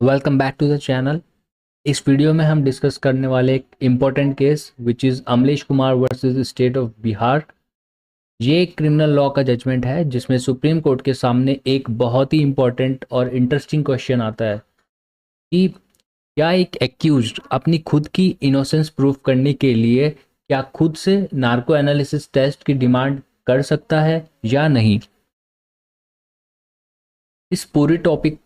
Welcome back to the channel. इस video में हम डिस्कस करने वाले एक important case which is Amlesh Kumar versus state of Bihar. ये एक क्रिमिनल लॉ का जजमेंट है जिसमें सुप्रीम कोर्ट के सामने एक बहुत ही इम्पॉर्टेंट और इंटरेस्टिंग क्वेश्चन आता है कि क्या एक एक्यूज्ड अपनी खुद की इनोसेंस प्रूफ करने के लिए क्या खुद से नार्को एनालिसिस टेस्ट की डिमांड कर सकता है या नहीं। इस पूरे टॉपिक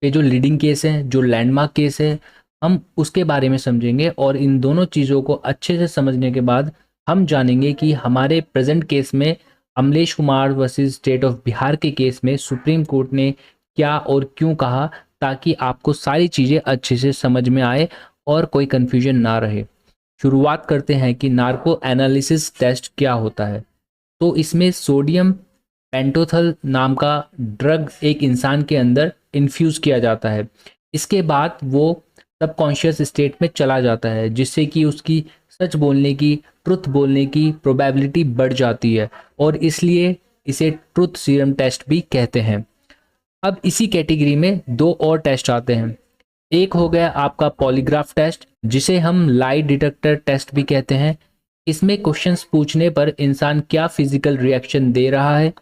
पे जो लीडिंग केस है, जो लैंडमार्क केस है, हम उसके बारे में समझेंगे और इन दोनों चीज़ों को अच्छे से समझने के बाद हम जानेंगे कि हमारे प्रेजेंट केस में Amlesh Kumar versus state of Bihar के केस में सुप्रीम कोर्ट ने क्या और क्यों कहा, ताकि आपको सारी चीज़ें अच्छे से समझ में आए और कोई कन्फ्यूजन ना रहे। शुरुआत करते हैं कि नार्को एनालिसिस टेस्ट क्या होता है। तो इसमें सोडियम पेंटोथल नाम का ड्रग एक इंसान के अंदर इन्फ्यूज़ किया जाता है। इसके बाद वो सबकॉन्शियस स्टेट में चला जाता है, जिससे कि उसकी सच बोलने की, ट्रुथ बोलने की प्रोबेबिलिटी बढ़ जाती है और इसलिए इसे ट्रुथ सीरम टेस्ट भी कहते हैं। अब इसी कैटेगरी में दो और टेस्ट आते हैं। एक हो गया आपका पॉलीग्राफ टेस्ट, जिसे हम लाई डिटेक्टर टेस्ट भी कहते हैं। इसमें क्वेश्चंस पूछने पर इंसान क्या फिजिकल रिएक्शन दे रहा है,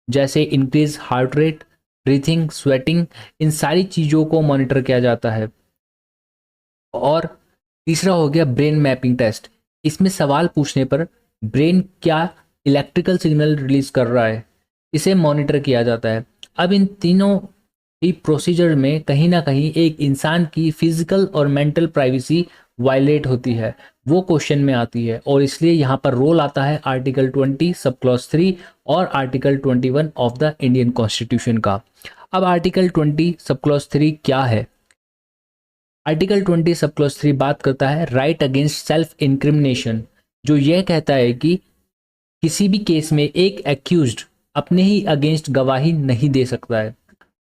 जैसे increase heart rate, breathing, sweating, इन सारी चीज़ों को मॉनिटर किया जाता है। और तीसरा हो गया ब्रेन मैपिंग टेस्ट। इसमें सवाल पूछने पर ब्रेन क्या इलेक्ट्रिकल सिग्नल रिलीज कर रहा है, इसे मॉनिटर किया जाता है। अब इन तीनों ही प्रोसीजर में कहीं ना कहीं एक इंसान की फिजिकल और मेंटल प्राइवेसी वायलेट होती है, वो क्वेश्चन में आती है और इसलिए यहाँ पर रोल आता है आर्टिकल 20 सब क्लॉज 3 और article 21 of the Indian constitution का। अब आर्टिकल 20 सब क्लॉज 3 क्या है? आर्टिकल 20 सब क्लॉज 3 बात करता है राइट अगेंस्ट सेल्फ इंक्रिमिनेशन, जो यह कहता है कि किसी भी केस में एक एक्यूज्ड अपने ही अगेंस्ट गवाही नहीं दे सकता है।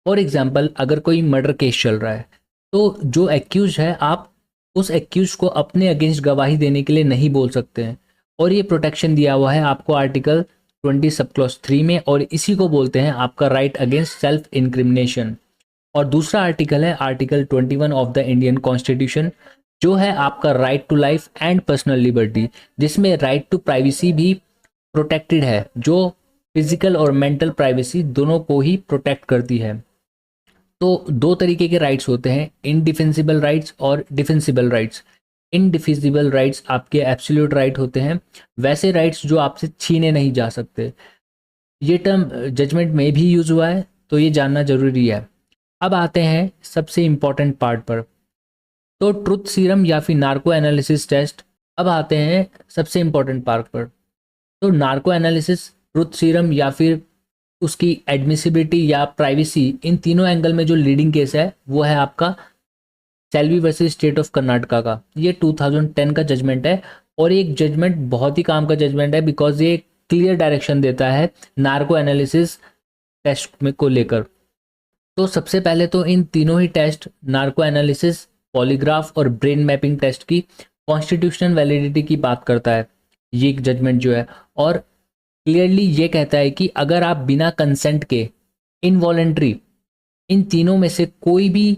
फॉर एग्जाम्पल, अगर कोई मर्डर केस चल रहा है तो जो एक्यूज है, आप उस एक्यूज को अपने अगेंस्ट गवाही देने के लिए नहीं बोल सकते हैं और ये प्रोटेक्शन दिया हुआ है आपको आर्टिकल 20 सब क्लॉज 3 में, और इसी को बोलते हैं आपका राइट अगेंस्ट सेल्फ इंक्रिमिनेशन। और दूसरा आर्टिकल है article 21 of the Indian constitution, जो है आपका right to life and personal liberty, जिसमें राइट टू प्राइवेसी भी प्रोटेक्टेड है, जो फिजिकल और मेंटल प्राइवेसी दोनों को ही प्रोटेक्ट करती है। तो दो तरीके के राइट्स होते हैं, इनडिफेंसिबल राइट्स और डिफेंसिबल राइट्स। इनडिफिजिबल राइट्स आपके एब्सोल्यूट राइट होते हैं, वैसे राइट्स जो आपसे छीने नहीं जा सकते। ये टर्म जजमेंट में भी यूज हुआ है, तो ये जानना जरूरी है। अब आते हैं सबसे इंपॉर्टेंट पार्ट पर, तो ट्रुथ सीरम या फिर नार्को एनालिसिस टेस्ट। अब आते हैं सबसे इंपॉर्टेंट पार्ट पर। तो नार्को एनालिसिस, ट्रुथ सीरम या फिर उसकी एडमिसिबिलिटी या प्राइवेसी, इन तीनों एंगल में जो लीडिंग केस है वो है आपका Selvi versus state of Karnataka का। ये 2010 का जजमेंट है और एक जजमेंट बहुत ही काम का जजमेंट है, बिकॉज ये क्लियर डायरेक्शन देता है नार्को एनालिसिस टेस्ट में को लेकर। तो सबसे पहले तो इन तीनों ही टेस्ट, नार्को एनालिसिस, पॉलीग्राफ और ब्रेन मैपिंग टेस्ट की कॉन्स्टिट्यूशनल वैलिडिटी की बात करता है ये जजमेंट जो है, और क्लियरली ये कहता है कि अगर आप बिना कंसेंट के इनवॉलेंट्री इन तीनों में से कोई भी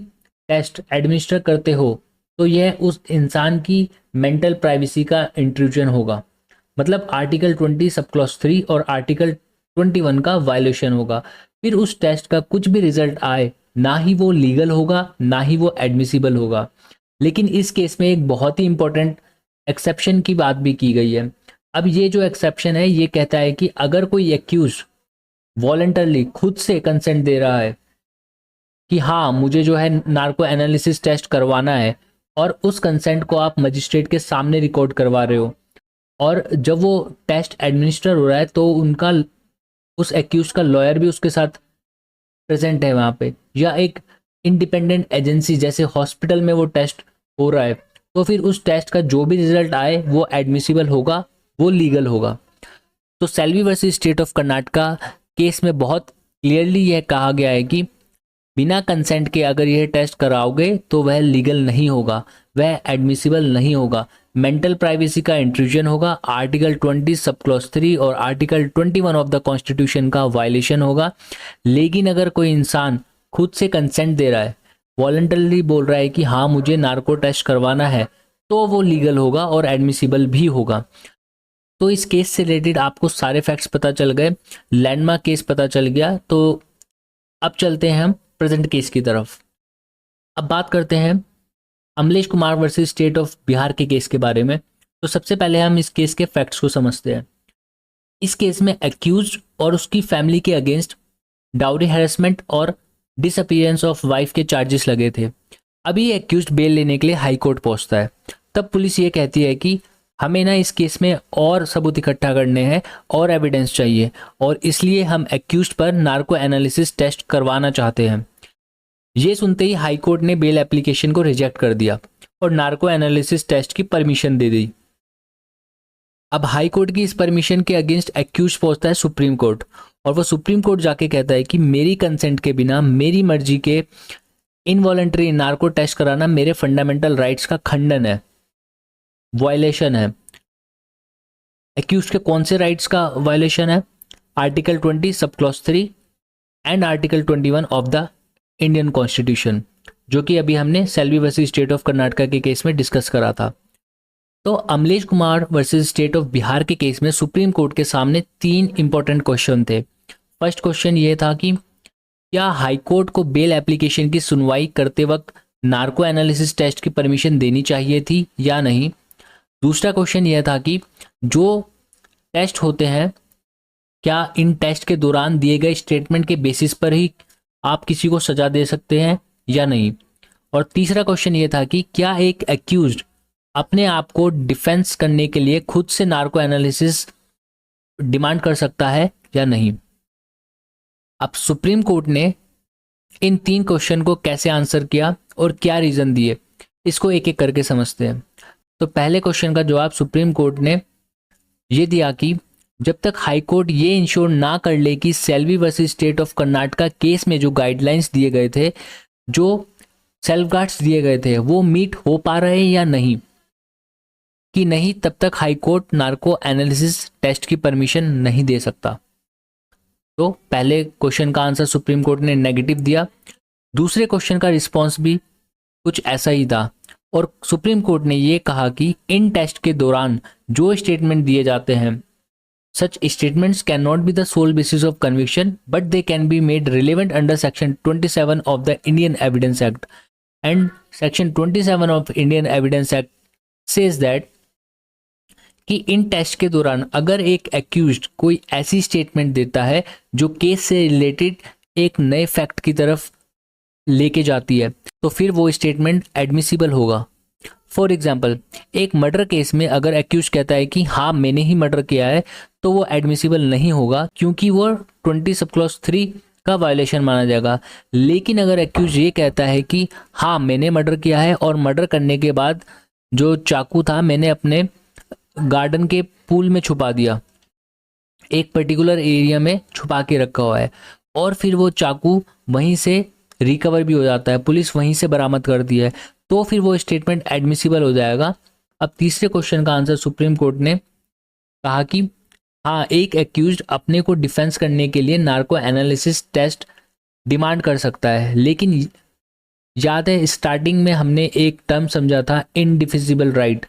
टेस्ट एडमिनिस्टर करते हो तो यह उस इंसान की मेंटल प्राइवेसी का इंट्रूजन होगा। मतलब आर्टिकल 20 सब क्लॉज 3 और आर्टिकल 21 का वायलेशन होगा। फिर उस टेस्ट का कुछ भी रिजल्ट आए, ना ही वो लीगल होगा ना ही वो एडमिसिबल होगा। लेकिन इस केस में एक बहुत ही इंपॉर्टेंट एक्सेप्शन की बात भी की गई है। अब ये जो एक्सेप्शन है ये कहता है कि अगर कोई एक्यूज वॉलंटरली खुद से कंसेंट दे रहा है कि हाँ मुझे जो है नार्को एनालिसिस टेस्ट करवाना है, और उस कंसेंट को आप मजिस्ट्रेट के सामने रिकॉर्ड करवा रहे हो, और जब वो टेस्ट एडमिनिस्टर हो रहा है तो उनका, उस एक्यूज का लॉयर भी उसके साथ प्रेजेंट है वहाँ पे, या एक इंडिपेंडेंट एजेंसी जैसे हॉस्पिटल में वो टेस्ट हो रहा है, तो फिर उस टेस्ट का जो भी रिजल्ट आए वो एडमिसिबल होगा, वो लीगल होगा। तो Selvi versus state of Karnataka case में बहुत क्लियरली यह कहा गया है कि बिना कंसेंट के अगर यह टेस्ट कराओगे तो वह लीगल नहीं होगा, वह एडमिसिबल नहीं होगा, मेंटल प्राइवेसी का इंट्रूजन होगा, आर्टिकल 20 सब क्लॉज 3 और आर्टिकल 21 ऑफ द कॉन्स्टिट्यूशन का वायलेशन होगा। लेकिन अगर कोई इंसान खुद से कंसेंट दे रहा है, वॉलंटरली बोल रहा है कि हाँ मुझे नार्को टेस्ट करवाना है, तो वो लीगल होगा और एडमिसिबल भी होगा। तो इस केस से रिलेटेड आपको सारे फैक्ट्स पता चल गए, लैंडमार्क केस पता चल गया। तो अब चलते हैं हम प्रेजेंट केस की तरफ। अब बात करते हैं Amlesh Kumar versus state of Bihar के केस के बारे में। तो सबसे पहले हम इस केस के फैक्ट्स को समझते हैं। इस केस में एक्यूज्ड और उसकी फैमिली के अगेंस्ट डाउरी हैरेसमेंट और डिसअपीयरेंस ऑफ वाइफ के चार्जेस लगे थे। अभी एक्यूज्ड बेल लेने के लिए हाई कोर्ट पहुंचता है, तब पुलिस ये कहती है कि हमें ना इस केस में और सबूत इकट्ठा करने हैं और एविडेंस चाहिए, और इसलिए हम एक्यूज्ड पर नार्को एनालिसिस टेस्ट करवाना चाहते हैं। ये सुनते ही हाई कोर्ट ने बेल एप्लीकेशन को रिजेक्ट कर दिया और नार्को एनालिसिस टेस्ट की परमिशन दे दी। अब हाई कोर्ट की इस परमिशन के अगेंस्ट एक्यूज पहुंचता है सुप्रीम कोर्ट, और वो सुप्रीम कोर्ट जाके कहता है कि मेरी कंसेंट के बिना, मेरी मर्जी के इनवॉलंटरी नार्को टेस्ट कराना मेरे फंडामेंटल राइट्स का खंडन है, वायलेशन है। एक्यूज के कौन से राइट्स का वायलेशन है? Article 20 sub clause 3 and article 21 of the Indian constitution, जो कि अभी हमने Selvi versus state of Karnataka के केस में डिस्कस करा था। तो Amlesh Kumar versus state of Bihar के केस में सुप्रीम कोर्ट के सामने 3 इंपॉर्टेंट क्वेश्चन थे। फर्स्ट क्वेश्चन ये था कि क्या हाई कोर्ट को बेल एप्लीकेशन की सुनवाई करते वक्त नार्को एनालिसिस टेस्ट की परमिशन देनी चाहिए थी या नहीं। दूसरा क्वेश्चन यह था कि जो टेस्ट होते हैं, क्या इन टेस्ट के दौरान दिए गए स्टेटमेंट के बेसिस पर ही आप किसी को सजा दे सकते हैं या नहीं। और तीसरा क्वेश्चन ये था कि क्या एक एक्यूज्ड अपने आप को डिफेंस करने के लिए खुद से नार्को एनालिसिस डिमांड कर सकता है या नहीं। अब सुप्रीम कोर्ट ने इन 3 क्वेश्चन को कैसे आंसर किया और क्या रीजन दिए, इसको एक एक करके समझते हैं। तो पहले क्वेश्चन का जवाब सुप्रीम कोर्ट ने ये दिया कि जब तक हाई कोर्ट ये इंश्योर ना कर ले कि Selvi versus state of Karnataka case में जो गाइडलाइंस दिए गए थे, जो सेल्फगार्ड्स दिए गए थे, वो मीट हो पा रहे हैं या नहीं कि नहीं, तब तक high court narco analysis test की परमिशन नहीं दे सकता। तो पहले क्वेश्चन का आंसर सुप्रीम कोर्ट ने नेगेटिव दिया। दूसरे क्वेश्चन का रिस्पांस भी कुछ ऐसा ही था, और सुप्रीम कोर्ट ने ये कहा कि इन टेस्ट के दौरान जो स्टेटमेंट दिए जाते हैं, such statements can not be the sole basis of conviction but they can be made relevant under section 27 of the Indian evidence act, and section 27 of Indian evidence act says that कि इन test के दौरान अगर एक accused कोई ऐसी statement देता है जो केस से रिलेटेड एक नए फैक्ट की तरफ लेके जाती है, तो फिर वो स्टेटमेंट एडमिसिबल होगा। फॉर एग्जाम्पल, एक मर्डर केस में अगर एक्यूज कहता है कि हाँ मैंने ही मर्डर किया है, तो वो एडमिसिबल नहीं होगा क्योंकि वो 20 सब क्लॉज 3 का वायलेशन माना जाएगा। लेकिन अगर एक्यूज ये कहता है कि हाँ मैंने मर्डर किया है और मर्डर करने के बाद जो चाकू था मैंने अपने गार्डन के पूल में छुपा दिया, एक पर्टिकुलर एरिया में छुपा के रखा हुआ है, और फिर वो चाकू वहीं से रिकवर भी हो जाता है, पुलिस वहीं से बरामद करती है, तो फिर वो स्टेटमेंट एडमिसिबल हो जाएगा। अब तीसरे क्वेश्चन का आंसर सुप्रीम कोर्ट ने कहा कि हाँ एक एक्यूज्ड अपने को डिफेंस करने के लिए नार्को एनालिसिस टेस्ट डिमांड कर सकता है। लेकिन याद है स्टार्टिंग में हमने एक टर्म समझा था इनडिफिजिबल राइट,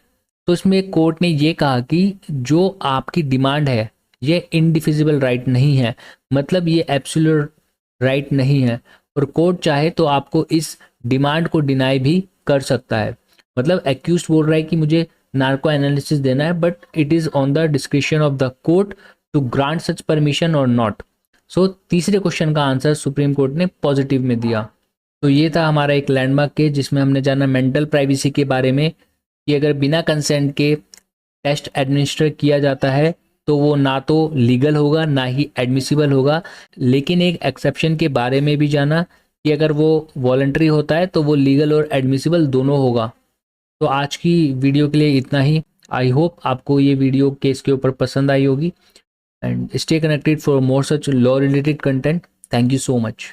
तो इसमें कोर्ट ने ये कहा कि जो आपकी डिमांड है ये इनडिफिजिबल राइट नहीं है, मतलब ये एब्सोल्यूट राइट नहीं है, और कोर्ट चाहे तो आपको इस डिमांड को डिनाई भी कर सकता है। मतलब एक्यूज बोल रहा है कि मुझे नार्को एनालिसिस देना है, but it is on the description of the court to grant such permission और नॉट। सो तीसरे क्वेश्चन का आंसर सुप्रीम कोर्ट ने पॉजिटिव में दिया। तो ये था हमारा एक लैंडमार्क केस जिसमें हमने जाना मेंटल प्राइवेसी के बारे में कि अगर बिना कंसेंट के टेस्ट एडमिनिस्टर किया जाता है तो वो ना तो लीगल होगा ना ही एडमिसिबल होगा। लेकिन एक एक्सेप्शन के बारे में भी जाना कि अगर वो वॉलंटरी होता है तो वो लीगल और एडमिसिबल दोनों होगा। तो आज की वीडियो के लिए इतना ही। आई होप आपको ये वीडियो केस के ऊपर पसंद आई होगी, and stay connected for more such law related content. Thank you so much.